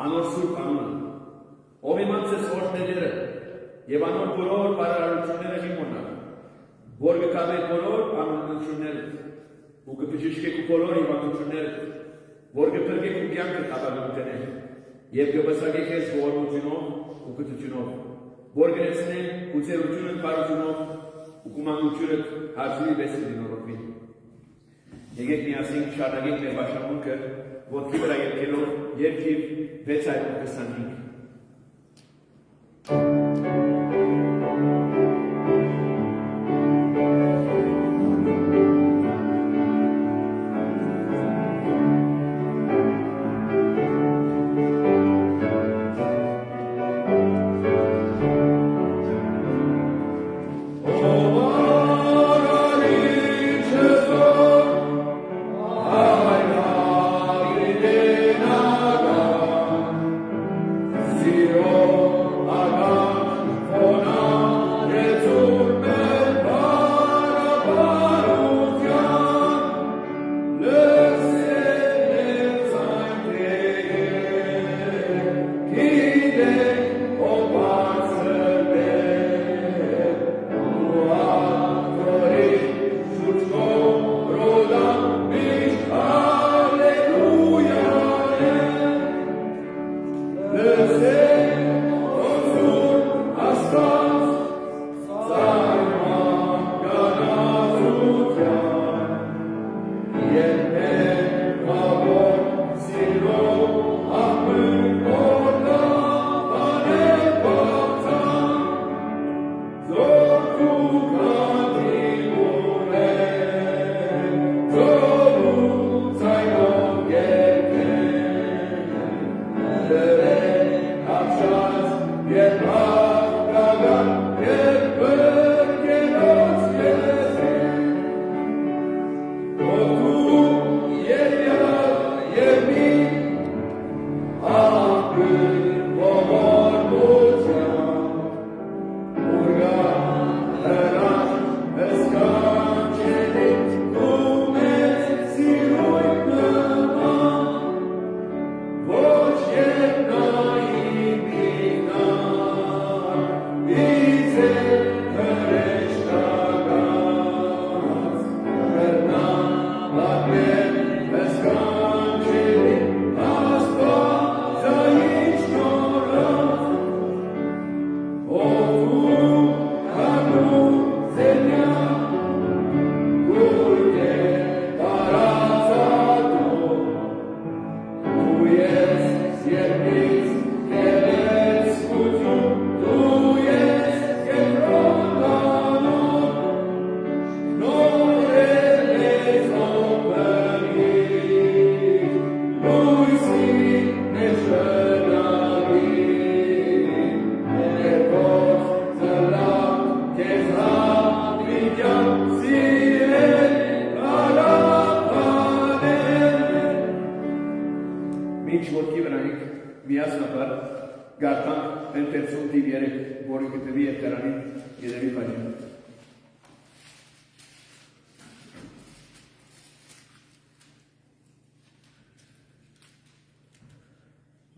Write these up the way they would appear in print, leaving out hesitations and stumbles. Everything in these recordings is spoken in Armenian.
Անոր սուրբ անունը, ով իմանց ես օրհներերը եւ անոր բոլոր բարարարությունները իմոնա, որ կկամե բոլոր անօրինությունները ու կբժշկեք բոլոր հիվանդությունները, որ կփրկեք ու կյանքը տաղավարությունները եւ կվասակեք ես ողորմությունով ու կտությունով, որ կրեցնեն ու ծերությունը բարությունով ու կումանությունը հազվի վեսի դինորովին։ Եկեք միասին շարունակենք մեր պաշտամունքը, ոտքի վրա ելքելով երկիր 625։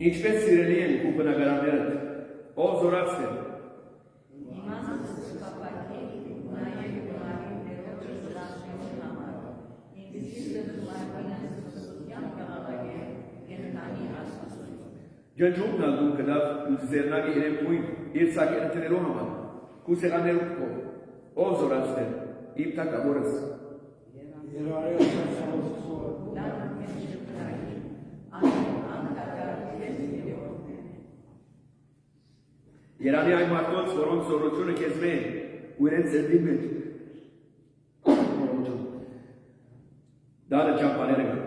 Ինչպես սիրելի են ու բնակարաններդ, ով զորացն Ջնջումն ալ դու կդավ ու ձերնագի իրեն բույն իր սակերտներով համար, կուսեղաներով կով, ով զորացն իմ տակավորս Երանի այն մարդոց, որոնց զորությունը կեզ մեն, ու իրեն ծերդի մեջ դարը ճամպաները կան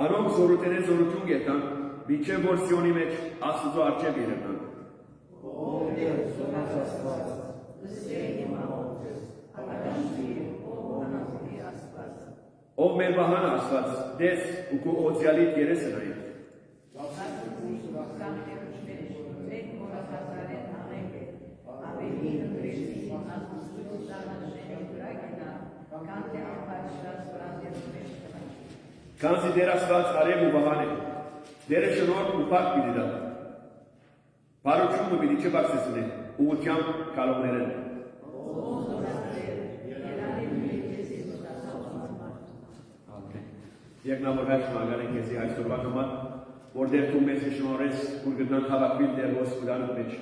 Անոնք զորութենեն զորություն գետան, միջև որ Սիոնի մեջ Աստուծո առջև երևնան Ով մեր վահանը Աստված, դես ու քո օծյալիդ երեսը նայեք Քանզի դեր Աստված արև ու վահան է, դերը շնորհ ու փառք պիտի տա։ Բարությունը պիտի չբացեցնի, ուղղությամբ կալողներն։ Երկնավոր հայր շնորհակալ քեզի այսօրվա համար, որտեղ դու մեզ շնորհես, որ գտնանք հավաքվել դեր ոսկուդանու մեջ։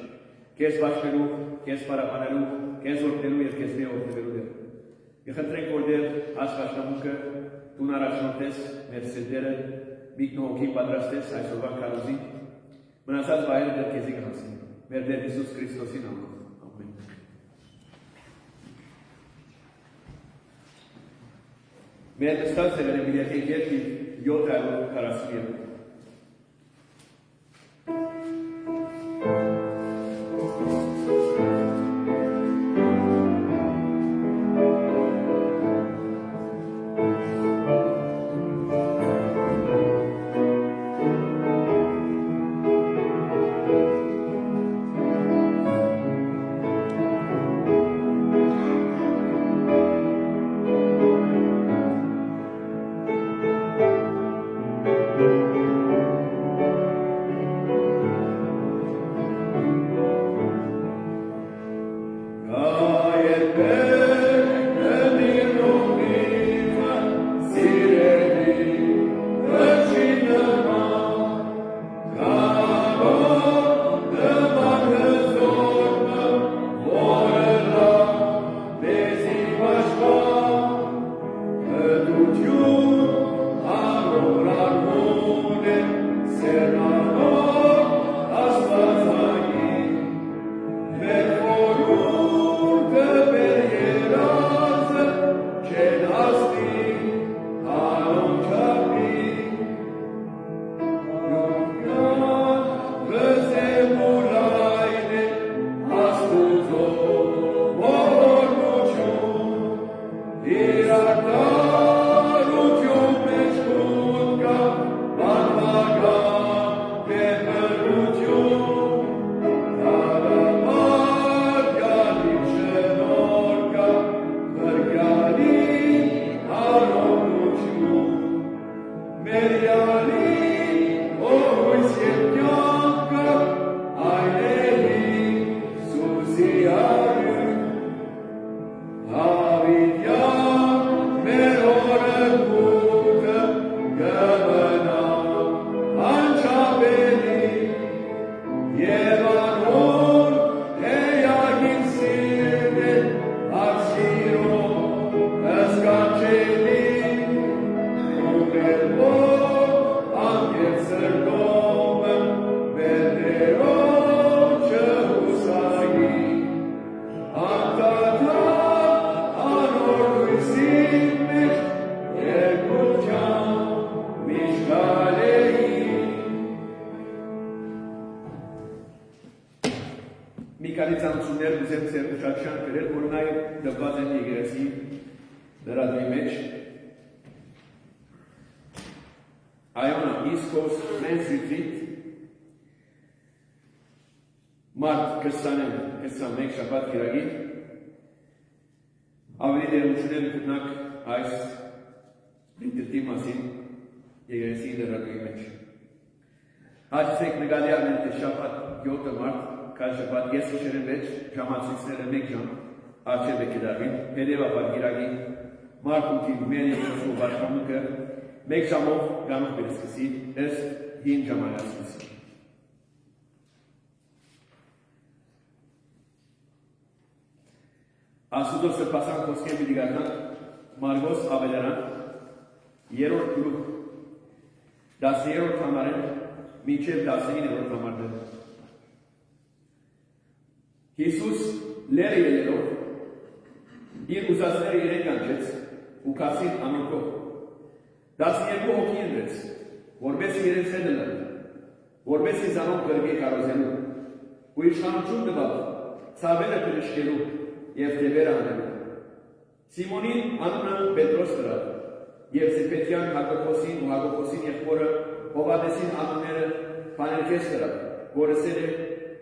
Քեզ բաշխելու, քեզ պարապանելու, քեզ օրհնելու եւ քեզ մեօրհնելու դեր։ Կխնդրենք, որ դեր աշխարհաշնորհքը դու առաջնորդես մեր սերտերը, միգնողի պատրաստես այսօրվա քարոզին, մնացած բայերը դեր քեզի կհասնի։ Մեր Տեր Հիսուս Քրիստոսի անունով։ Ամեն։ Մեր նստած սերերը միլիարդի երկի 742 Մարտ 20-21 շաբաթ կիրակի ավելի դերություններ գտնակ այս ինտերտի մասին եկեղեցի դրակի մեջ։ Հաշվեք նկատի առնենք թե շաբաթ 7 մարտ կան շաբաթ ես ուշերը մեջ ժամացույցները 1 ժամ առջև է կդարվին, հետևաբար կիրակի մարտ 8-ի մեր եկեղեցու բաշխամուկը 1 ժամով գանող բերսկսի ըստ հին ժամանակացույցի։ Աստուծո սրբազան խոսքեր պիտի գտնանք Մարգոս Ավելարան 3-րդ գլուխ 10-րդ համարեն մինչև 19-րդ համարները։ Հիսուս լերը ելելով իր ուզածները իրեն կանչեց ու կացին անոնքով 12 հոգի ընտրեց, որպեսզի իրենց հետը լռի, որպեսզի զանոնք գրկի քարոզելու ու իշխանություն տվավ ցավերը բժշկելու և դևերը անելու։ Սիմոնին անունը Պետրոս կրավ և Զեբեդյան Հակոբոսին ու Հակոբոսին եղբորը Հովհաննեսին անունները Փաներքես կրավ, որը սեր է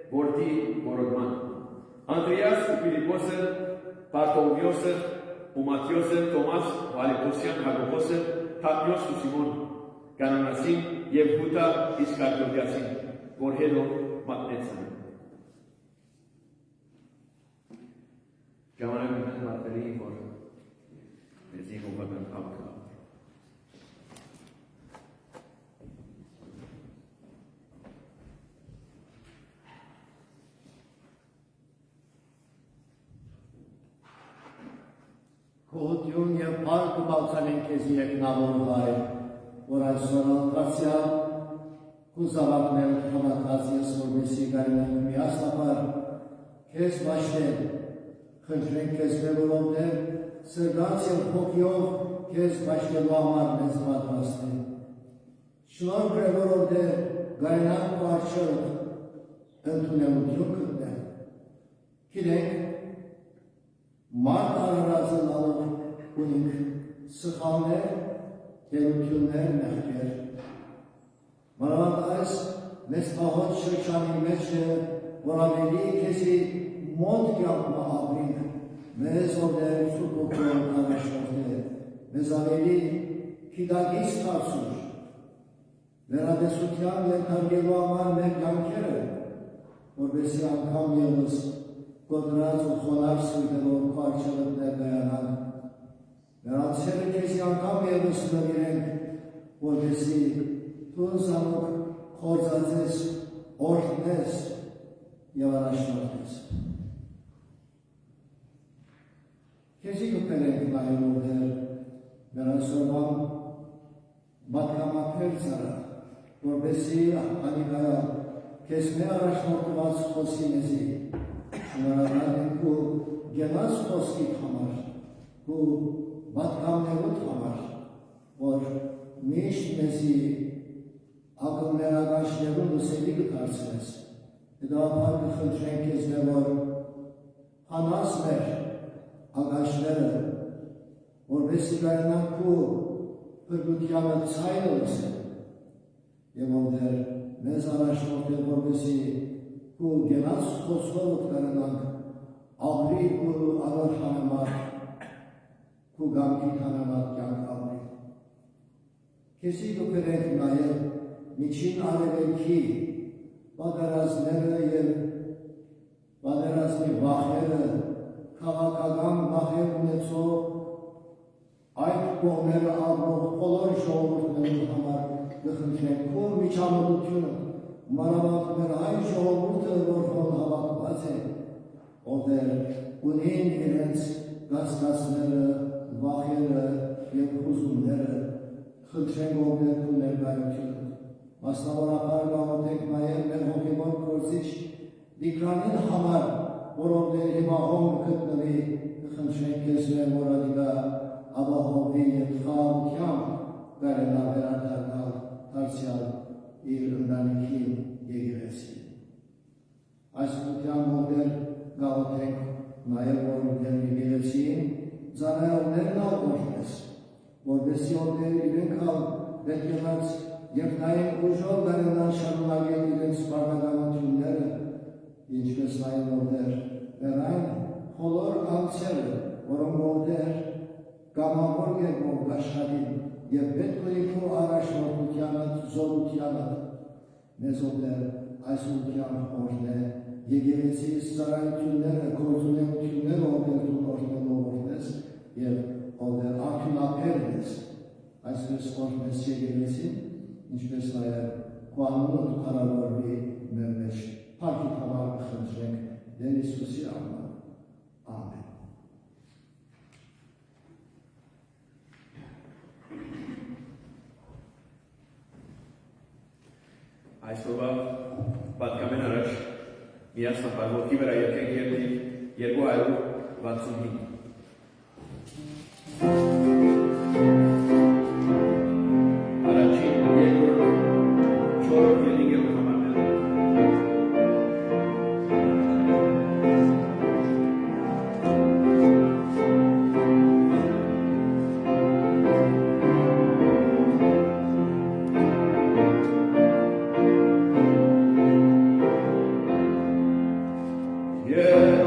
որդի որոտման։ Անդրեաս ու Ֆիլիպոսը Պարտովիոսը, ու Մատիոսը, Տոմաս, Վալեպոսյան, Հակոբոսը, Թադմիոս ու Սիմոն, Կանանասին և Հուդա Իսկարդիոտյասին, որ հետո մատնեցան։ Ժամանակ ունեն մատների, որ մեզի հողական կամքը։ Կողություն և պարկ մաղթանեն կեզի եկնավոր վայ, որ այսօր ալպացյալ կուզավակներ համակած ես որմեսի գարինենք միասնապար, կեզ բաշտեն, խնդրենք կեզ բևորովներ, սրգած և հոգիով կեզ բաշտելու համար մեզ պատրաստեն։ Շնոր բևորովներ գարինանք պարչըր ընդունելություն կտնել։ Կիրենք, մարդ արարածն ալով ունինք սխալներ, դերություններ, մեղքեր։ Մանավանդ այս մեծ պահոտ շրջանի մեջ է, որ ավելի քեզի մոտ կյանքն ապրինք, մեզ որդեր Սուրբ Հոգով առաջնորդել, մեզ ավելի գիտակից դարձուր, վերադեսության ենթարկելու համար մեր կյանքերը, որպեսզի անգամ ևս կոտրած ու խոնար սույթերով քարչելըտ ներկայանանք, նրանցերը քեզի անգամ ևս նվիրենք, որպեսզի դու զանոք խորձածես, օրհնես և առաջնորդես։ Քեզի կպել ենք նայելով մեր այսօրվան բատկամափեր ծառա, որպեսզի անիկայալ քեզ մեր առաջնորդված խոսի մեզի, շնորհակալ ենք ու գնաց խոսքիդ համար, ու բատկամներուդ համար, որ միշտ մեզի ակնմերագաշներու լսելի կդարձնես, հետևաբար կխնդրենք քեզ որ հանած մեր ագաշները, որպեսզի գարնանք ու փրկությանը ցայնը լսեն, և ովներ մեզ առաջնորդել, որպեսզի ու գենաց խոսքով կրնանք ապրի ու անոր հանեմատ ու գամքի հանեմատ կյանք ապրի։ Քեզի կպերենք նաև միջին արևելքի պատերազմները և պատերազմի վախերը, քաղաքական վախեր ունեցող այդ կողմերը ապրող բոլոր ժողովուրդների համար կխնդրենք ու միջամտությունը մանավանդ մեր այն ժողովուրդը, որ հոն հավաքված է, ովներ ունին իրենց կասկածները, վախերը և հուզումները, խնդրենք ովներ ու ներկայությունը։ Մասնավորապես գաղութենք նաև մեր հոգևոր գործիչ Տիգրանին համար, որովներ հիմա հոն գտնվի, կխնդրենք քեզ մեր որադիկա ապահովի և խաղաղությամբ կարենա վերադառնալ դարձյալ իր ընտանիքի եկեղեցի։ Այս ուղղությամբ ովներ գաղութենք նաև որ եկեղեցին ծառայողներն ալորհնես, որպեսզի ովներ իրենք ալ պետքենաց և նաև ուժով կարենան շարունակել իրենց պարտականությունները, ինչպես նաև ովներ մեր այն բոլոր անձերը, որոնք ովներ կամավոր կերպով աշխատին և պետք է իքու առաջնորդությանը, զորությանը, մեզ ովներ այս ուղղությամբ օրհնե, եկեղեցի ծառայությունները, գործունեությունները ովներ դու օրհնելով օրհնես և ովներ արդյունաբերն ես, այսպես օրհնես եկեղեցին, ինչպես նաև քո անունը փառավորվի մեր մեջ։ Փառքի համար կխնդրենք Տեր Հիսուսի անունով։ Ամեն։ Այսօրվա պատկամեն առաջ միասնապար ոտքի վրա եկենք 265 Yeah,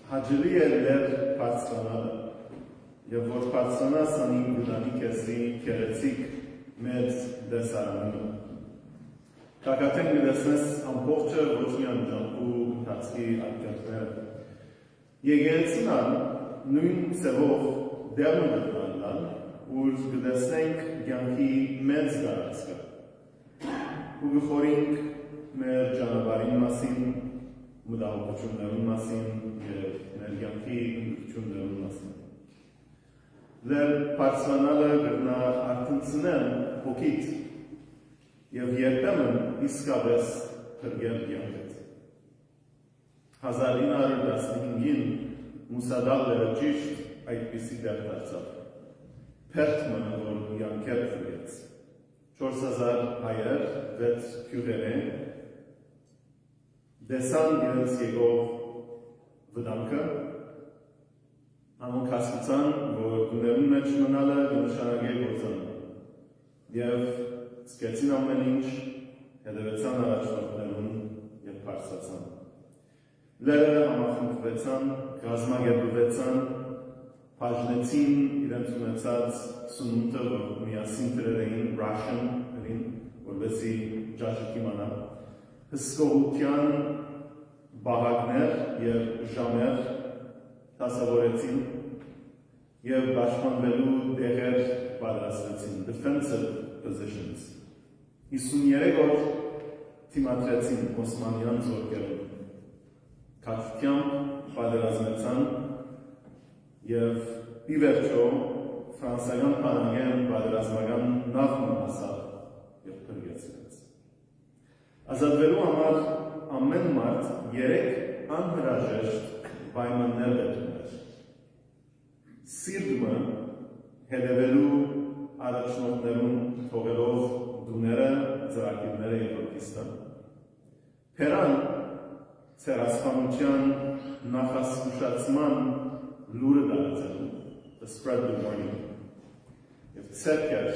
Հաջելի է լեր պարծանալը, և որ պարծանաս անին գուդանի կեսի կերեցիկ մեծ դեսարաննում։ Կակատեն գդեսնես ամբողջը ոչնյան ճամպու ընթացքի արգյատները։ Եկեղեցինան նույն ծևով դերմը գտնանլալ, ուր գդեսնենք կյանքի մեծ դարածքը։ Ու գխորինք մեր ճանապարհին մասին, մտահոգություններուն մասին և մեր կյանքի ընդգրկություններուն մասին։ Դեր պարծանալը գտնա արթնցնել հոգիդ և երբեմն իսկապես փրկել կյանքդ։ 1915-ին Մուսադալը ճիշտ այդպիսի դեր դարձավ։ Փերթմը, որ յանքեր փրկեց։ 4000 հայեր, 6 քյուղերեն, դեսան իրենց եկող վտանգը, անոնք հասկացան, որ դուներուն մեջ մնալը կնշանակե գործանը, և սկեցին ամեն ինչ, հետևեցան առաջնորդներուն և պարսացան։ Լերը համախմբվեցան, կազմակերպվեցան, բաժնեցին իրենց ունեցած սնունդը, որ միասին դրել Russian, որպեսզի ճաշակ իմանա, հսկողության բաղակներ և ժամեր դասավորեցին և պաշտպանվելու դեղեր պատրաստեցին, defensive positions։ 53 օր թիմադրեցին Օսմանյան զորքերում, քաջությամբ պատերազմեցան և ի վերջո ֆրանսիական բանակեն պատերազմական նավն հասավ և փրկեց իրենց։ Ազատվելու համար ամեն մարդ 3 անհրաժեշտ պայմաններ դրներ։ Սիրտը հետևելու առաջնորդներուն թողելով դուները, ծրագիրները և որքիստան։ Փերան ցերասպանության նախասկուշացման լուրը դարձել, the spread the warning, եւ ցերկեր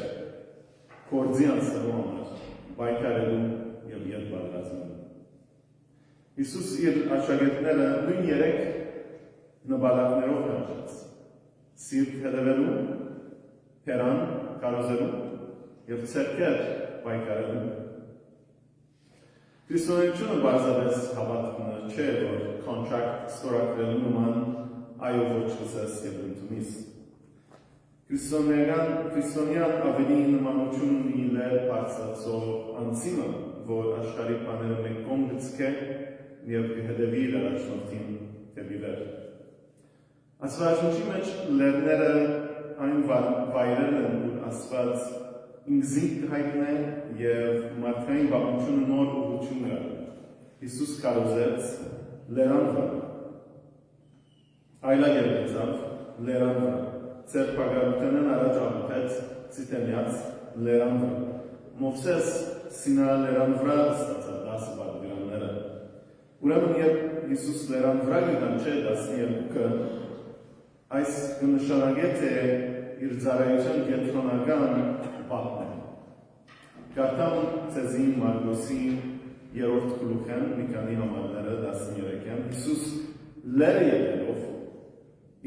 կորձի անցնելու համար բայկարելու եւ ետ բادرազմելու։ Հիսուս իր աշակերտները նույն երեք նպատակներով կանչեց. սիրտ հետևելու, հերան կարոզելու եւ ցերկեր բայկարելու։ Քրիստոնեությունը բարձրապես հավատքը չէ, որ contract ստորագրելու նման այո ոչ կսես եւ ընդունիս։ Քրիստոնյան ավելի նմանություն ունի լեր բարձրացող անձինը, որ աշխարհի բաները մեկ կողմ գցկե եւ կհետևի իր առաջնորդին դեպի վեր։ Աստվածաշնչի մեջ լերները այն վայրերն են, որ Աստված ինքզին հայտնե եւ մարդկային բաղությունը նոր ուղղություն կա։ Հիսուս կարոզեց լերան վրա։ Այլագերբեցավ լերան վրա։ Ձեր պագարութենն առաջ աղթեց ծիտենյաց լերան վրա։ Մովսես Սինա լերան վրա ստացավ 10 պատվիրանները։ Ուրեմն երբ Հիսուս լերան վրա գտանչե 12-ը, այս կնշանակե թե իր ծառայության կենտրոնական պատն է։ Կարդամ ցեզին Մարգոսի 3-րդ գլուխեն մի քանի համարները 13-ն Հիսուս լերը եկելով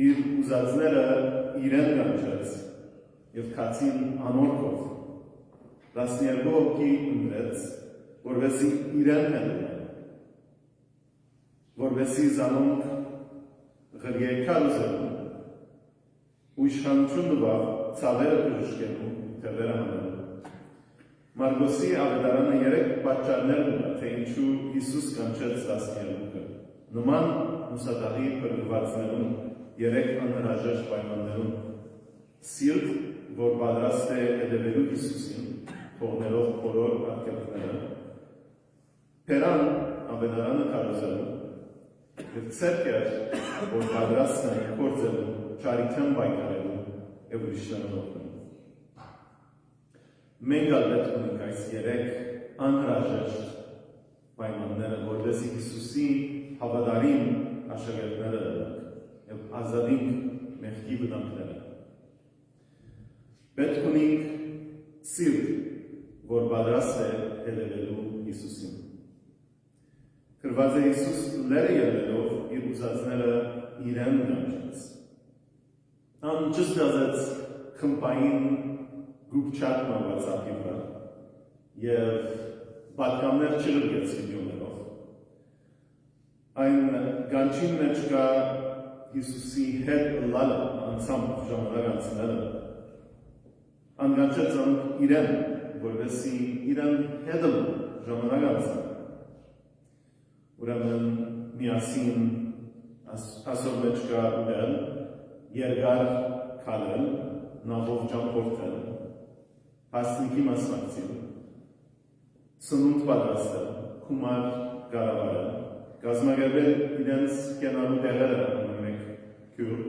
իր ուզածները իրեն կանչեց եւ քացին անորքով 12 հոգի ընտրեց, որովհետեւ իրեն հետևեն, որովհետեւ զանոնք ղրգեկալուզեն ու իշխանություն տվավ ցավերը բժշկելու թևերը հանելու։ Մարգոսի ավետարանը 3 պատճառներ ունի, թե ինչու Հիսուս կանչեց 12-ը։ Նման մուսադաղի փրկվածներուն 3 անհրաժեշտ պայմաններուն սիրտ, որ պատրաստ է հետևելու Հիսուսին, թողնելով բոլոր արգելքները, Պերան ավետարանը կարոզելու եւ ցերկեր, որ պատրաստ է գործելու, ճարիքյան բայկարելու եւ ուրիշներն օգնելու։ Մենք ալպետ ունենք այս 3 անհրաժեշտ պայմանները, որովհետեւ Հիսուսի հավատարիմ աշակերտները ենք եւ ազատինք մեղքի վտանգները։ Պետք ունենք սիրտ, որ պատրաստ է հետևելու Հիսուսին։ Գրված է Հիսուս լերը ելնելով իր ուզածները իրեն կանչեց։ Ան չստացեց խմբային group chat-ը WhatsApp-ի վրա եւ պատկաններ չգրկեց վիդեոներով։ Այն գանչին մեջ կա Հիսուսի հետ լալը անցամբ ժամանակ անցնելը։ Անգանչեց իրեն, որովհետեւ իրեն հետը ժամանակ անցնել։ Ուրեմն միասին ասոր մեջ կա ունել, երկար քալել, նավով ճամփորդել, հասնիկի մասնակցել, սնունդ պատրաստել, գումար կառավարել, կազմակերպել իրենց կենալու տեղերը մեկ քյուր,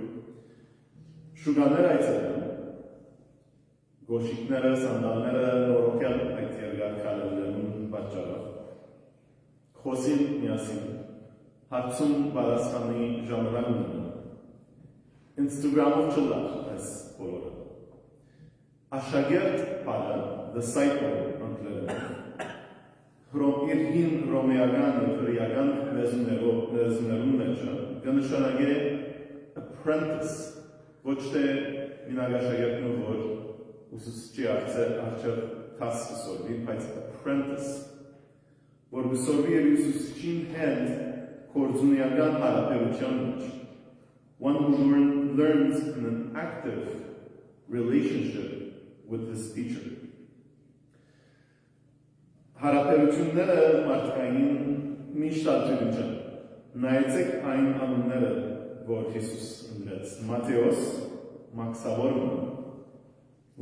շուկաներ այցելել, գոշիկները, սանդալները նորոգել այդ երկար քալելուն պատճառով, խոսին միասին, հարցում պատասխանի ժամանակ ունենալ, Instagram-ով չլար այս բոլորը։ Աշակերտ բառը, disciple անգլերեն, իր հին հռոմեական եւ հրեական լեզուներում մեջը կնշանակե apprentice, ոչ թե մինագաշակերտն որ ուսուցչի արչև տաս կսորվի, բայց apprentice, որ կսորվի իր ուսուցչին հետ կորձունեական հարաբերության մեջ, one who learns in an active relationship with his teacher. Հարաբերությունները մարդկային միշտ ալտերին չեն։ Նայեցեք այն անունները, որ Հիսուս ընդրեց։ Մատեոս, Մաքսավորը,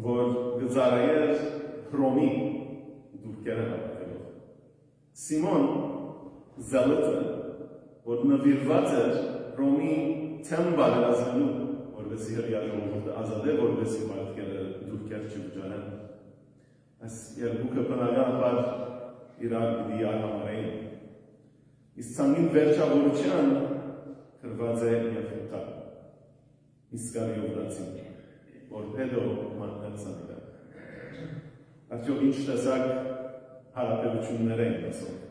որ գծարայեր Հռոմի դուրքերը հավաքելով։ Սիմոն Զալոտը, որ նվիրված էր Հռոմի թեմ բարելազելու, որովհետեւ հրյա ժողովուրդը ազատ է, որովհետեւ մարդկերը դուրքեր չվճարեն։ Այս երկուքը բնականաբար իրար պիտի արհամարեին։ Իսկ ցանկին վերջավորության գրված է եւ հտա։ Իսկարիով դասին, որ հետո մատնեցան դա։ Արդյոք ինչ տեսակ հարաբերություններ են ասում։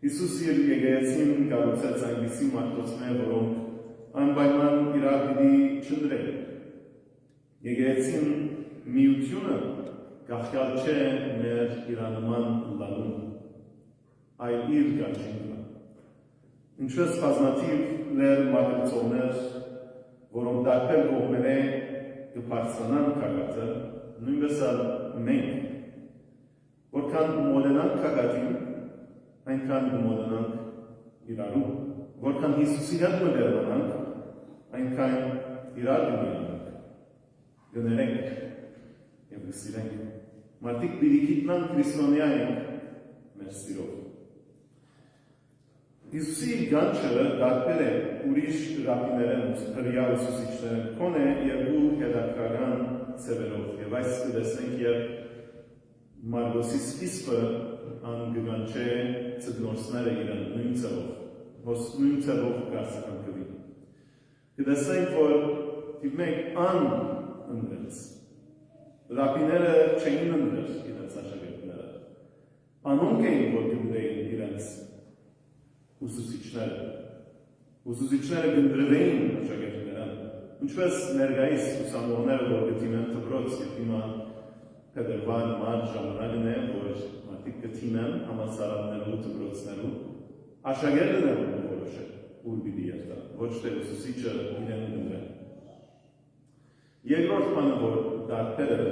Հիսուսը իր եկեղեցին կառուցեց այնպիսի մարդոցներ, որոնք անպայման իրար պիտի չնդրեն։ Եկեղեցին միությունը գաղթյալ չէ մեր իրանման լանում, այլ իր գանչինը։ Ինչպես բազմաթիվ ներ մատուցողներ, որոնք դարբեր կողմերը կբարձրանան կագատը, նույնպես մենք, որքան մոդենանք կագատին, այնքան կմոդենանք իրարու, որքան Հիսուսի հետ մդերմանանք, այնքան իրար կմիրանանք, գներենք և կսիրենք, մարդիկ պիրիքիտնան քրիստոնյա ենք մեր սիրով։ Հիսուսի գանչը դարբեր է ուրիշ ռաբիներեն հրյա ուսուցիչներեն կոնե երկու հետաքրքրական ծևերով եւ այս կտեսնենք երբ Մարգոսի սկիզբը անգանչե ծգնորսները իրեն նույն ծևով կարծականգվի։ Կտեսնենք, որ թիվ մեկ ընտրեց։ Ռաբիները չէին ընտրել իրենց աշակերտները։ Անոնք էին, որ գնդեին իրենց ուսուցիչները գնդրվեին աշակերտներան, ինչպես ներկայիս ուսանողները, որ գտիմեն դպրոց և հիմա փետրվար մարտ ժամանակն է, որ մարդիկ գտիմեն համալսարաններու դպրոցներու, աշակերտն է որ որոշել, ուր պիտի երթա, ոչ թե ուսուցիչը իրեն գնդրել։ Երկրորդ բանը, որ դարբեր էր,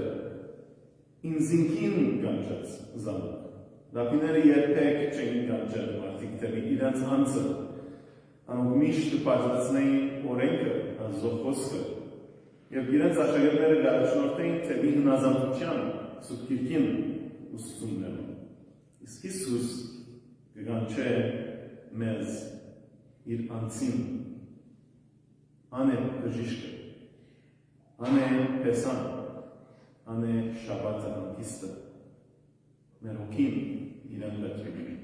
ինձինքին գանչեց զանոք։ Ռաբիները երբեք չէին գանչել մարդիկ թեպի իրենց անձը, անոնք միշտ կպարզացնեին օրենքը, Աստծո խոսքը, և իրենց աշակերտները կառաջնորդեին թեպի հնազանդության, Սուրբ Գիրքին ուսուցումներում։ Իսկ Հիսուս կգանչե մեզ իր անձին, անե բժիշկը, անե պեսան, անե շաբաթը հանգիստը, մեր հոգին իրեն պետք է։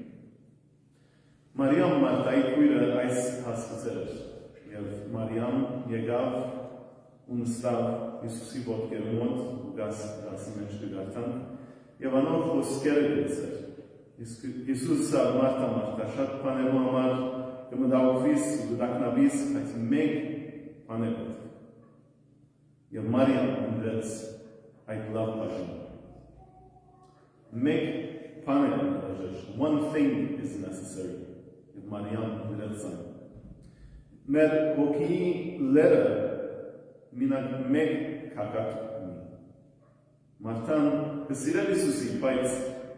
Մարիամ Մարտայի քույրը այս հասկացել էր, և Մարիամ եկավ ու նստավ Հիսուսի ոտքերի մոտ ու դասի մեջ կգարտան, և անոր խոսքերը գեցեր։ Իսկ Հիսուսը մարդա, շատ բաներու համար կմտահոգվիս ու կտակնաբիս, բայց մեկ բան է պետք։ Եվ Մարիամ ընտրեց այդ լավ բաժինը։ Make panel. One thing is necessary. If Mariam did son. Mer hoki lera minag meg kakat. Martan besirel Isusi բայց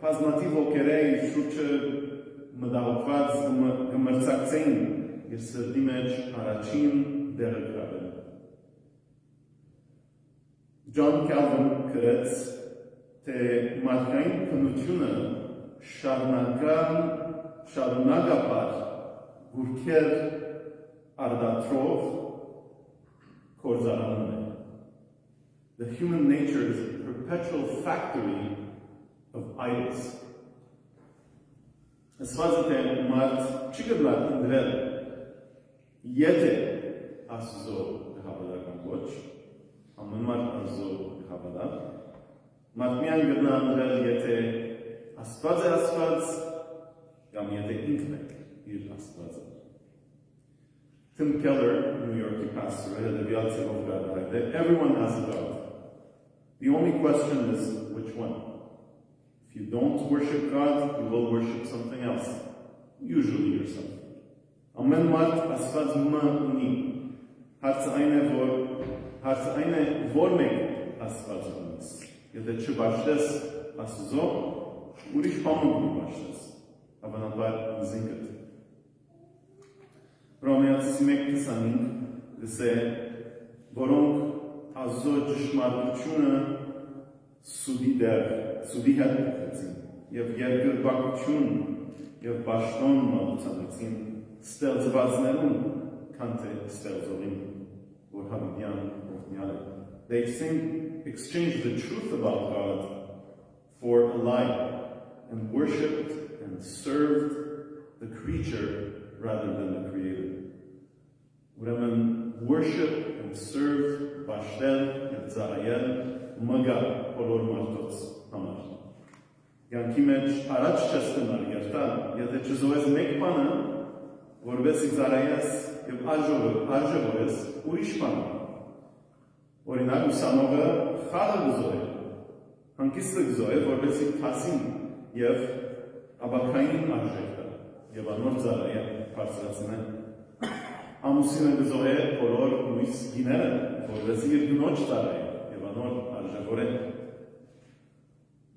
բազմաթիվ ոգերեի շուրջը մտահոգված կմրցակցեին իր սրտի մեջ առաջին դերը գրավել։ John Calvin գրեց, թե մարդկային քննությունը շարունակաբար գուրքեր արդատրով կործարանում է։ The human nature is a perpetual factory of idols. Ասված է, թե մարդ չի գտլար ընդրել եթե Աստծո հավատական ոչ, ամեն մարդ Աստծո հավատալ, մարդ միայն գտնա ընդրել եթե Աստված է Աստված, կամ եթե ինքն է իր Աստվածը։ Tim Keller, New York pastor, had a reality of God, right? That everyone has a God. The only question is which one. If you don't worship God, you will worship something else, usually yourself. Amen mart Աստված մը ունի։ Հարցը այն է որ մենք Աստված ունես։ Եթե չբաշխես Աստծո, ուրիշ բան ունի բաշխես։ Հավանաբար ինքդ։ Հռոմեացիս 1:25 դասե որոնք Աստծո ճշմարտությունը սուդի հետ գեցին եւ երկրպագություն եւ պաշտոն մատուցանեցին ստեղծվածներուն քան թե ստեղծողին որ հավիտյան օրհնյալ է։ They exchanged the truth about God for a lie and worshipped and served the creature rather than the creator. Ուրեմն worship and serve բաշտել եւ ծառայել մգա բոլոր մարդոց համար։ Յանքի մեջ առաջ չես գնալ երթալ, եթե չզոհես մեկ բանը, որովհետեւ ծառայես եւ արժևորես ուրիշ բան։ Օրինակ ուսանողը խաղը գզոհել, հանգիստը գզոհել, որովհետեւ քասին եւ աբակային արժեքը եւ անոր ծառայել բարձրացնել։ Ամուսինը գզոհել բոլոր մույս գիները, որովհետեւ իր գնոջ ծառայել եւ անոր արժևորել։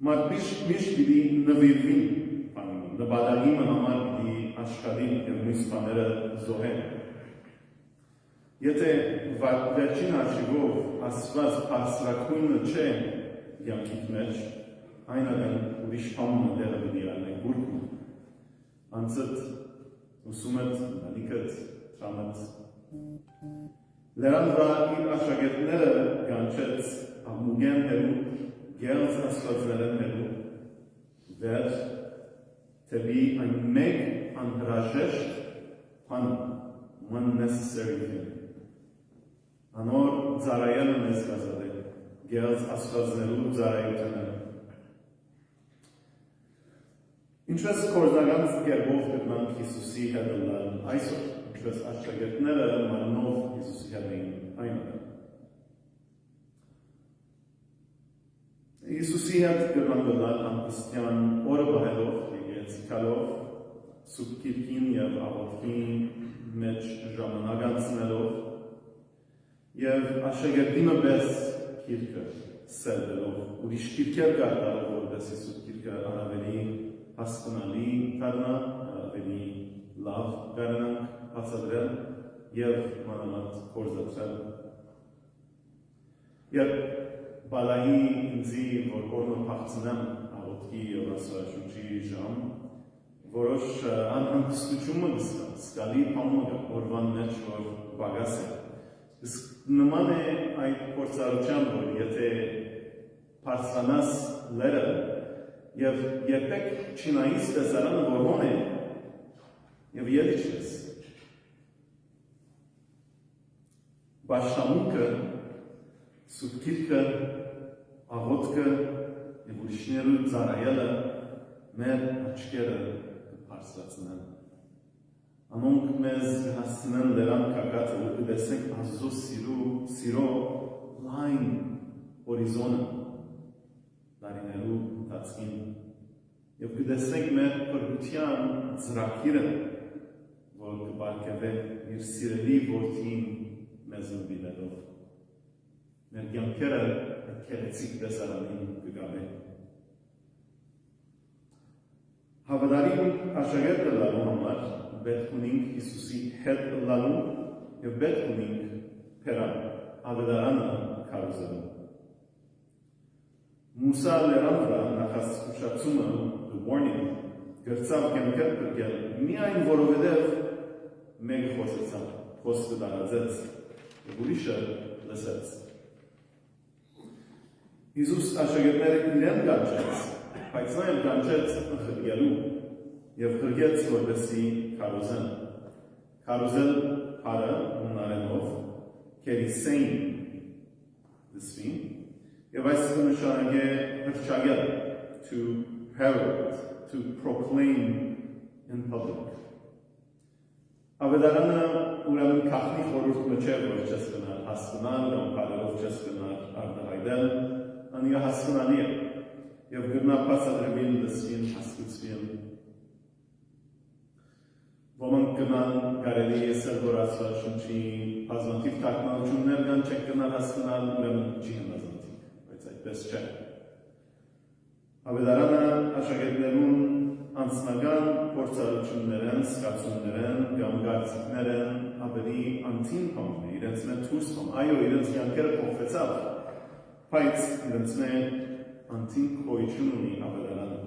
Մարդ միշտ պիտի նվիրվի բանին, նպատակի համար պիտի աշխատին եւ մյուս բաները զոհեն։ Եթե վերջին արժիվով Աստված բարձրակույնը չէ յանքիդ մեջ, այնադեն ուրիշ բանը դերը պիտի առնի բուրգում։ Անցդ ուսումդ, նանիքդ, տրամդ։ Լերան վրա իր աշակերտները կանչեց ամուգեն հերու, գերց աստվածներեն հերու, վեր թեպի այն մեկ անհրաժեշտ բան, one necessary thing. Անոր ծառայելը մեզ կազատել, գերց աստվածներու ծառայությունները։ Ինչպես կորզնական կերպով կգնանք Հիսուսի հետ լալ այսօր, ինչպես աշակերտները մարմնով Հիսուսի հետ էին այնօր։ Հիսուսի հետ կգնանք լալ անպստյան օրը բահելով, եկեցիկալով, սուտ կիրքին և աղոտքին մեջ ժամանակ անցնելով և աշակերտինը պես կիրքը սերվելով, ուրիշ կիրքեր կարտալով, որպես Հիսուս կիրքը առավելի հասկանալի դառնա, ավելի լավ դառնանք բացատրել եւ մանավանդ կորզացրել։ Եվ բալայի ինձի, որ օրնը փախցնեմ աղոտքի եւ աստվածաշունչի ժամ, որոշ անհանգստություն կստան, սկալի բանը կա, օրվան մեջ, որ բագաս է։ Իսկ նման է այդ փորձառության, որ եթե բարձրանաս լերը և երբեք չնայիս տեսարանը որ հոն է և ելի չես։ Բաշտամունքը, սուտքիրքը, աղոտքը և ուրիշներու ծառայելը մեր աչքերը կբարձրացնեն։ Անոնք մեզ կհասցնեն լերան կակատը, որ կտեսենք Աստծո սիրո լայն հորիզոնը դարիներու ընթացքին եւ կտեսենք մեր փրկության ծրագիրը, որ կբարգեւե իր սիրելի որդին մեզ նվիրելով։ Մեր կյանքերը քերեցիկ տեսարանին կգավեն։ Հավատարիմ աշակերտը լալու համար պետք ունենք Հիսուսի հետ լալու եւ պետք ունենք փերան ավետարանը քարոզելու։ Մուսա լերան վրա նախասկուշացումը, the warning, գրծավ կյանքեր պրկել, միայն որովհետև մեկ խոսեցավ, խոսքը դարածեց, և ուրիշը լսեց։ Հիսուս աշակերտները իրեն կանչեց, բայց նաև կանչեց խրգելու և խրգեց որպեսի քարոզեն։ Քարոզել հարը ունարենով, կերիսեին դսվին, եւ այս նշանակե հրճագել, to herald, to proclaim in public. Ավետարանը ուրեմն քախնի խորհուրդ մջեր, որ չես գնալ հասկանալ, կամ բարերով չես գնալ արտահայտել, անիա հասկանալի է, եւ գտնա բացատրվին, լսվին, հասկացվին։ Ոմանք գնան կարելի եսել, որ աստվածաշունչի բազմաթիվ թարգմանություններ կան, չեք գնալ հասկանալ, ուրեմն չի հնազանդիկ, բայց այդպես չէ։ Ավետարանը աշակերտներուն անձնական փորձառություններն, սկացումներն կամ գարցիկներն ավելի անտին փոխն է, իրենց մեջ դուրս փոխ, այո, իրենց կյանքերը փոխվեցավ, բայց իրենց մեջ անտին գոյություն ունի ավետարանը։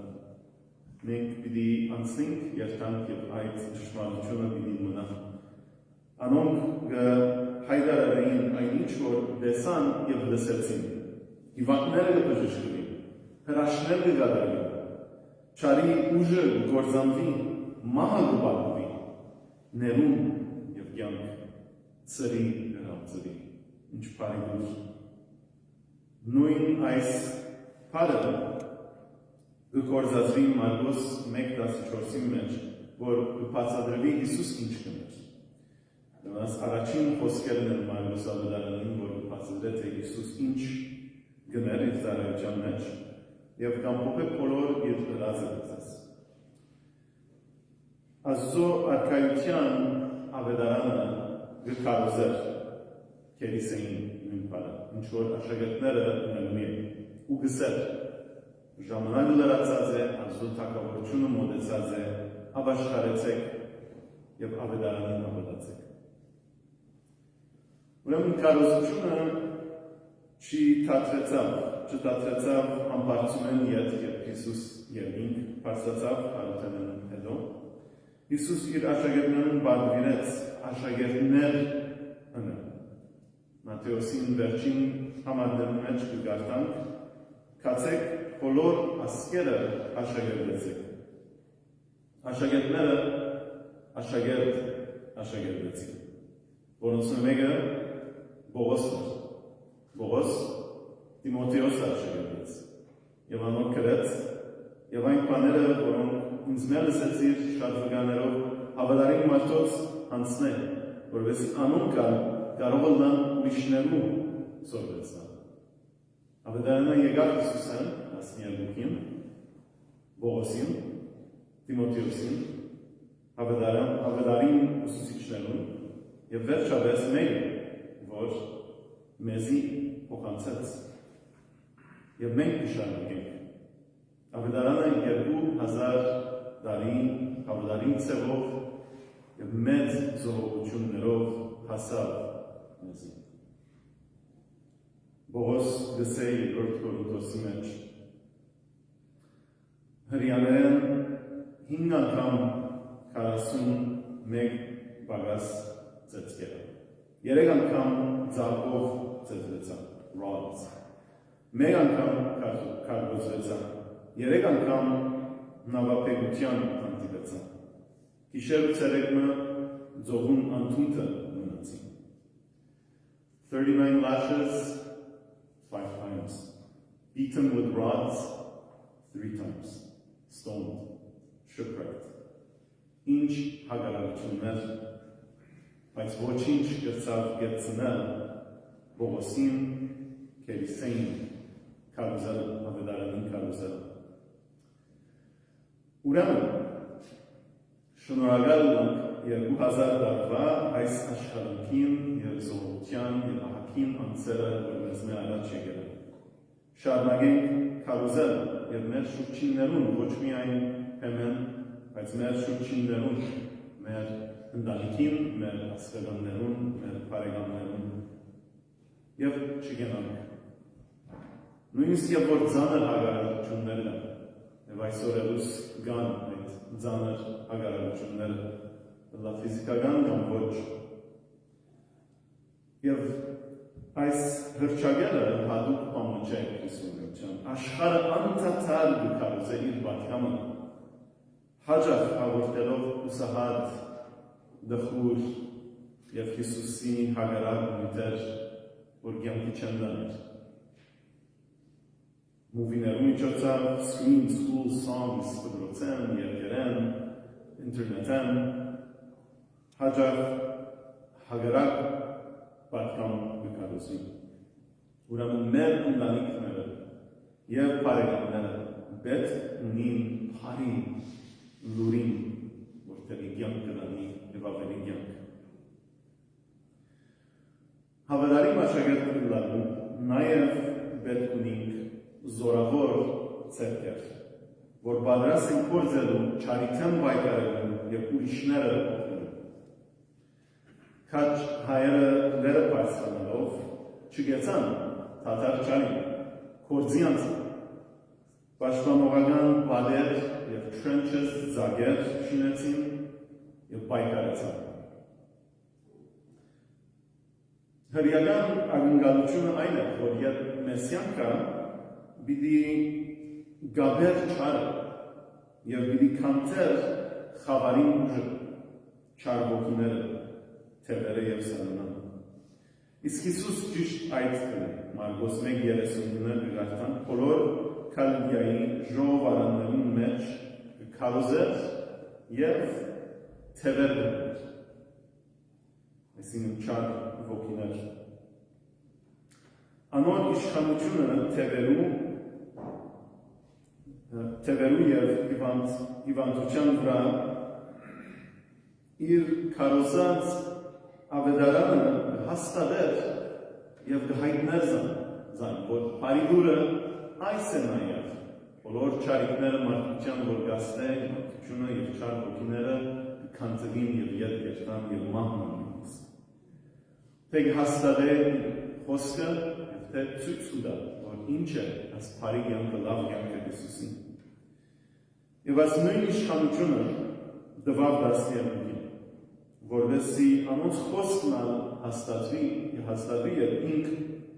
Մենք պիտի անցնենք երթանք եւ այդ ճշմարտությունը պիտի մնա։ Անոնք հայտարարեին այնինչ, որ դեսան եւ լսեցին։ Հիվանդները կբժշկվին, հրաշքներ կգադարվին, չարի ուժը գործանվի, մահը գուբալվի, ներում և կյանք ծրի գրավ ծրի, ինչ պարիգուր։ Նույն այս պարը գկործածվի Մարգոս 1.14-ի մեջ, որ կպացադրվի Հիսուս ինչ կներ։ Դրանց առաջին խոսքերն են Մարգոս ավետարանին, որ կպացադրեց է Հիսուս ինչ գներ իր ծառայության մեջ և կամփոփե բոլոր իր հրազը գծած։ Աստծո արքայության ավետարանը գկարոզեր Քերիսեին նույն բանը, ինչ որ աշակերտները ունենում են ու գսեր ժամանակը լրացած է, Աստծո թագավորությունը մոտեցած է, ապաշխարեցեք և ավետարանին հավատացեք։ Ուրեմն քարոզությունը չդադարեցավ ամբարձումեն ետ, երբ Հիսուս ելինք բարձրացավ քարոզելն հետո։ Հիսուս իր աշակերտներին բادرվեց աշակերտներ ընը։ Մատթեոսին վերջին համարներում մեջ կգարտանք, կացեք բոլոր ասկերը աշակերտեցեք։ Աշակերտները աշակերտեցին, որոնց մեկը Բողոս էր։ Բողոս Տիմոթեոս աշակերտեց և անոր գրեց և այն բաները, որոնք ինձ մեր լսեցիր շատ վկաներով հավատարիմ մարդոց անցնել, որովհետեւ անուն կարող լան ուրիշներու սորվեցնալ։ Ավետարանը եկավ Հիսուսին, 12-ին, Բողոսին, Տիմոթեոսին, ավետարին ուսուցիչներուն և վերջապես մեկը, որ մեզի փոխանցեց և մենք կշարունակենք։ Ավետարանը 2000 տարի հավատարիմ ցեղով և մեծ զոհողություններով հասավ մեզի։ Բողոս գսե երկրորդ Կորինթոսի մեջ հրեաներեն 5 անգամ 41 բագաս ծեծկերը, 3 անգամ ձախով ծեծվեցան, rods, 1 անգամ քարգոծվեցան, 3 անգամ նավապետության հանդիպեցան, գիշեր ու ցերեկը ձողուն անթունքը մնացին, 39 lashes 5 times, beaten with rods 3 times, stoned, shipwrecked. Ինչ հագարակություններ, բայց ոչինչ կրծավ գեցնել Բողոսին, Քերիսեին, քարոզել, ավետարանին քարոզել։ Ուրեմն, շնորհակալ ենք 2000 տարվա այս աշխարհին և զոհության և ահագին անձերը, որ մեզ մեր առաջ եկել են։ Շարունակենք քարոզել և մեր շուրջիններուն ոչ միայն հեմեն, բայց մեր շուրջիններուն, մեր ընտանիքին, մեր ասկերաններուն, մեր բարեկամներուն և չգենանք։ Նույնիսկ և որ ծանր հագարակություններն են, և այսօր էլուս կան այդ ծանր հագարակությունները, լա ֆիզիկական կամ ոչ։ Եվ այս հրճագելը հատուկ պամուջ է քրիստոնեության։ Աշխարհը անդադար կքարոզե իր պատգամը, հաճախ հաղորդելով ուսահատ, դխուր և Հիսուսի հագարակ նյութեր, որ կյանքի չեն դաներ։ Մուվիներու միջոցով, screen, school, songs, դպրոցեն, երկերեն, ինտերնետեն, հաճախ հագարակ պատգամ կքարոզի։ Ուրեմն մեր ընտանիքները և բարեկամները պետք ունին բարի լուրին, որտեղի կյանք կլանի և ավելի կյանք։ Հավատարիմ աշակերտ կլանու նաև պետք ունենք զորավոր ցերկեր, որ պատրաստ են գործելու, չարիքեն պայքարելու և ուրիշները օգնելու։ Քաջ հայերը լերը բարձրանալով չգեցան թաթար չարին, գործի անցան, պաշտպանողական բալեր և trenches ձագեր շինեցին և պայքարեցան։ Հրեական ակնկալությունը այն է, որ երբ մեսիան կա, պիտի գաբեր չարը և պիտի կանթեր խավարին ուժը, չար ոգիները, թևերը և սարնան։ Իսկ Հիսուս ճիշտ այդ կնի, Մարգոս 1:39 գրարթան, բոլոր Քալիդիայի ժողովարաններուն մեջ քարոզեր և թևեր դներ, այսինքն չար ոգիներ։ Անոր իշխանությունը թևերու և հիվանդության վրա իր քարոզած ավետարանը հաստատեր և կհայտներ զան, որ բարիդուրը այս է նաև, բոլոր չարիքները մարդկության որ գասնե, մարդկությունը և չար ոգիները կքանծվին և ետ կերտան և մահն անունից։ Թե հաստատե խոսքը և թե ցույց կտա, որ ինչ է այս բարի կյանքը լավ կյանքը Հիսուսին։ Եվ այս նույն իշխանությունը դվավ 12-ին, որովհետեւ անոնց խոսքն հաստատվի եւ ինք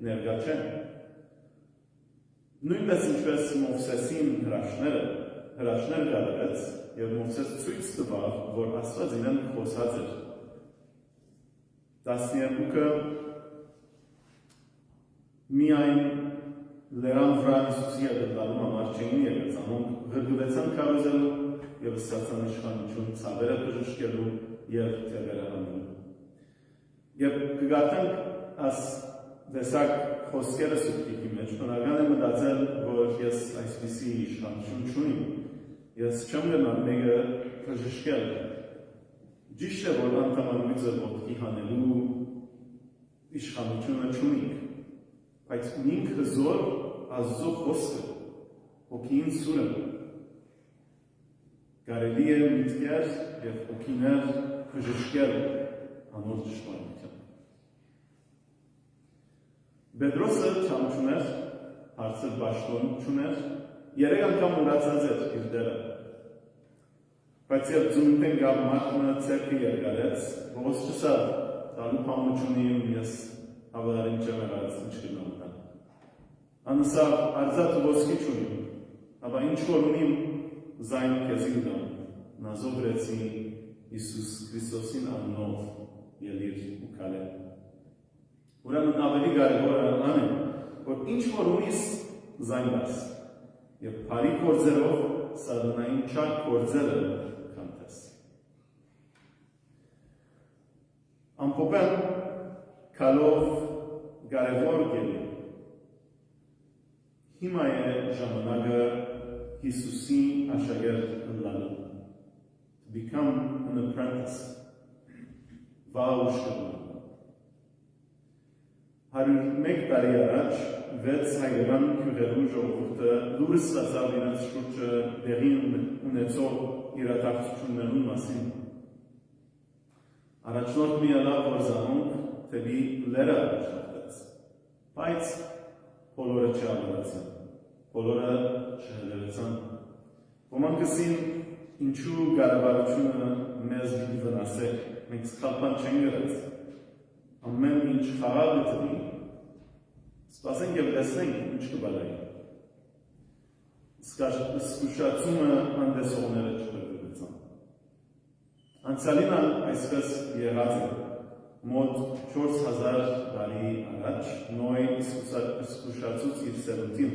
ներկա չէ։ Նույնպես ինչպես Մովսեսին հրաշներ գալեց եւ Մովսես ցույց տվավ, որ Աստված իրեն խոսած էր։ 12-ը միայն լերան վրա Հիսուսի ադետալու համար չէին եղած, անոնք գրգվեցան քարոզելու եւ ստացան իշխանություն ցավերը բժշկելու եւ թևերը հանելու։ Եվ կգարտենք աս դեսակ խոսքերը սուբտիկի մեջ, բնական է մտածել, որ ես այսպիսի իշխանություն չունիմ, ես չեմ գնալ մեկը բժշկել։ Ճիշտ է, որ անդամալույցը ոտքի հանելու իշխանությունը չունիք, բայց ունինք հզոր Աստծո խոսքը, հոգին սուրը, կարելի է միտքեր և հոգիներ բժշկել անոր ճշմարտությամբ։ Պետրոսը չամ չուներ, հարցը պաշտոն չուներ, 3 անգամ ուրացած էր իր դերը։ Բայց երբ ձունտեն գավ մարդը ցերկը երկարեց, ողոս չսավ, տալու պամը չունիմ, ես ավարին չեմ եղած, ինչ կնամ տան։ Անսավ արզատ ոսկի չունիմ, ապա ինչ որ ունիմ զայն քեզի կդամ, նազովրեցի Հիսուս Քրիստոսին աննով ելիր ու կալե։ Ուրեմն ավելի կարևոր է անեն, որ ինչ որ ունիս զայն դաս, և բարի գործերով սատանային չար գործերը կանտես։ Ամփոփեմ կալով կարևոր գելի։ Հիմա է ժամանակը Հիսուսի աշակերտ ընլալու։ To become an apprentice. Վաղուշ կլանալու։ 101 տարի առաջ 6 հայերան քյուրերու ժողովուրդը լուրը ստացավ իրենց շուրջը դեղի ունեցող իրադարձություններուն մասին։ Առաջնորդ միանավ, որ զանոնք թեպի լերը աշխատեց, բայց բոլորը չավարացան, բոլորը չհելերեցան։ Ոմանք ասին, ինչու կառավարությունը մեզ պիտի վնասե, մենք սխալ բան չենք գրած, ամեն ինչ խաղաղ գտնի, սպասենք և տեսնենք ինչ կբալայի։ Զգուշացումը հանդեսողները չկրկվեցան։ Անցյալին այսպես եղած է, մոտ 4000 տարի առաջ Նոյ զգուշացուց իր սերունդին,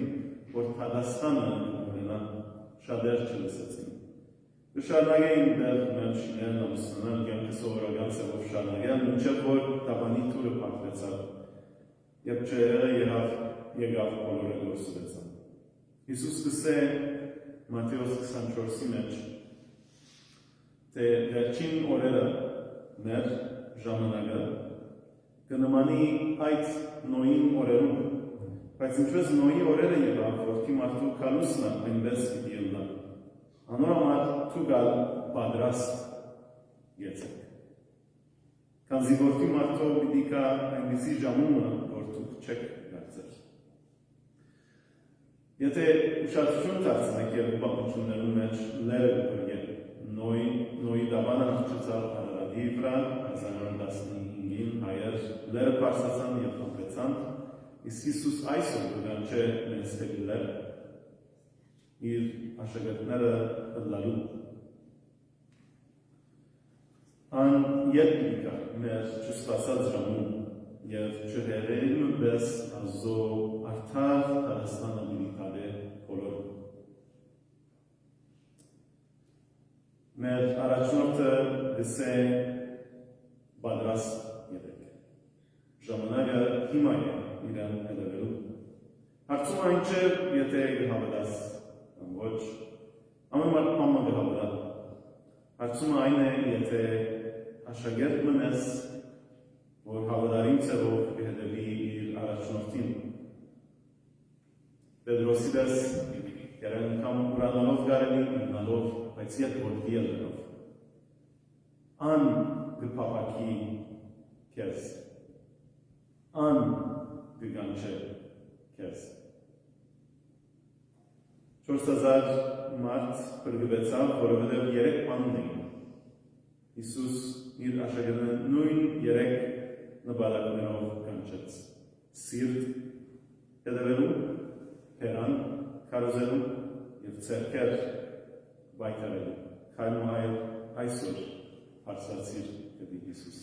որ Թադաստանը ունենան շատեր չլսեցին։ Կշարնագեին դեր մեր շիներն ամուսնան կյանքը սովորական սևով շարնագեն, մինչև որ տավանի թուրը պակվեցավ, և չերը եղավ բոլորը գործվեցան։ Հիսուս կսե Մատթեոս 24-ի մեջ, թե վերջին օրերը մեր ժամանակը կնմանի այդ Նոյին օրերում, բայց ինչպես Նոյի օրերը եղավ, որքի մարդու քանուսն այնպես պիտի ելնա։ Անոր համար թուգալ պատրաստ եցեք։ Քանզի որքի մարդով պիտի կա այնպիսի ժամումը, որ դուք չեք կարծել։ Եթե ուշադրություն դարձնեք եւ պատմություններում մեջ լերը կգրգեն, Նոյի դավանը հնչեցավ Արարատի վրա, 1915-ին հայեր լերը պարսացան եւ խմբեցան, իսկ Հիսուս այսօր կգանչե մեզ թեպի լերը, իր աշակերտները ընլալու։ An երբիկա մեր չսպասած ժամում եւ չհերեին պես ազո արդար Հայաստանը դիպարե բոլոր մեր առաջնորդը գսե պատրաստ եղեք ժամանակը հիմա է իրան հետևելու հարցում այն չէ եթե հավատաս կամ ոչ ամեն մարդ մամա կհավատա հարցումը այն է եթե աշակերտ մնես որ հավատարիմ ցեղով կհետևի իր առաջնորդին Պետրոսի պես երեն կամ ուրանալով կարելի մնալով բայց ետ որ դիելներով ան գպապակի քեզ ան գգանչե քեզ 4000 մարդ բրգվեցավ որովհետև 3 բանն էին Հիսուս իր աշակերտները նույն 3 նպատակներով կանչեց սիրտ հետևելու հերան քարոզելու եւ ցերկեր վայթարելու քայմայր այսօր հարցացիր դեպի Հիսուս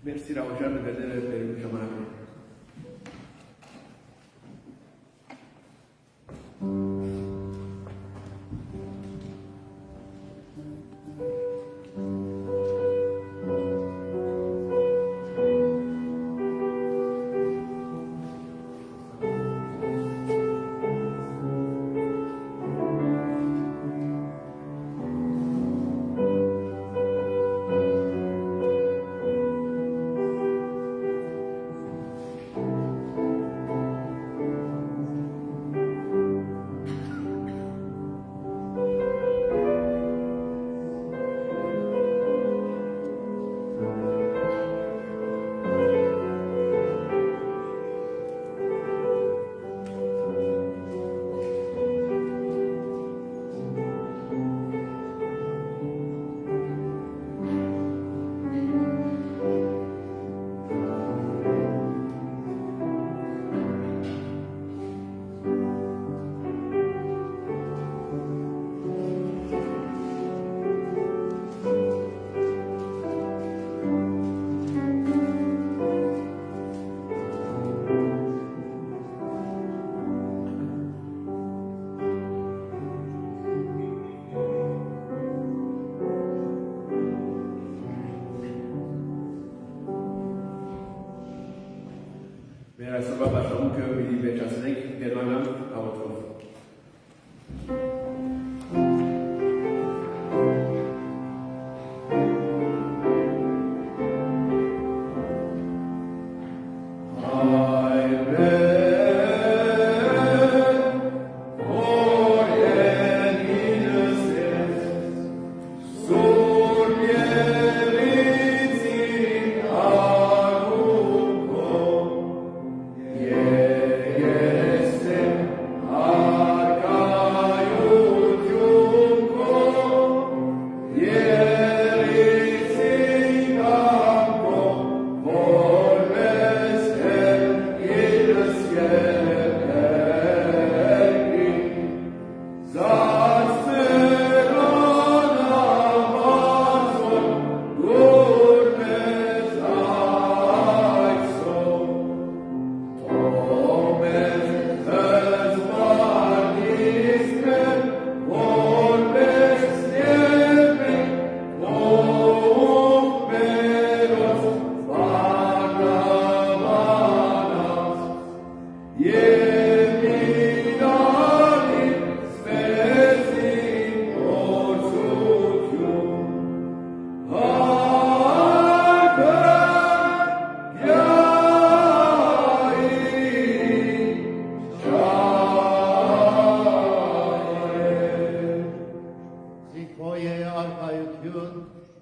Merci Raojan de vedere per il giamano. Մեր այսօրվա բաժանմունքը պիտի վերջացնենք գերմանական աղոթքով։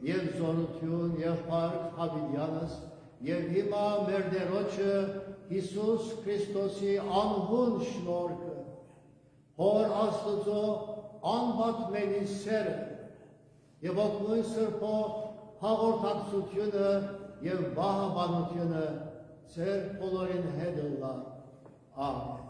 եւ զորություն եւ փառք հավիտյանս եւ հիմա մեր Տերոջը Հիսուս Քրիստոսի անհուն շնորհքը Հոր Աստծո անբացմենի սերը եւ օգնույն Սրբո հաղորդակցությունը եւ բահաբանությունը Ձեր բոլորին հետ լա։ Ամեն։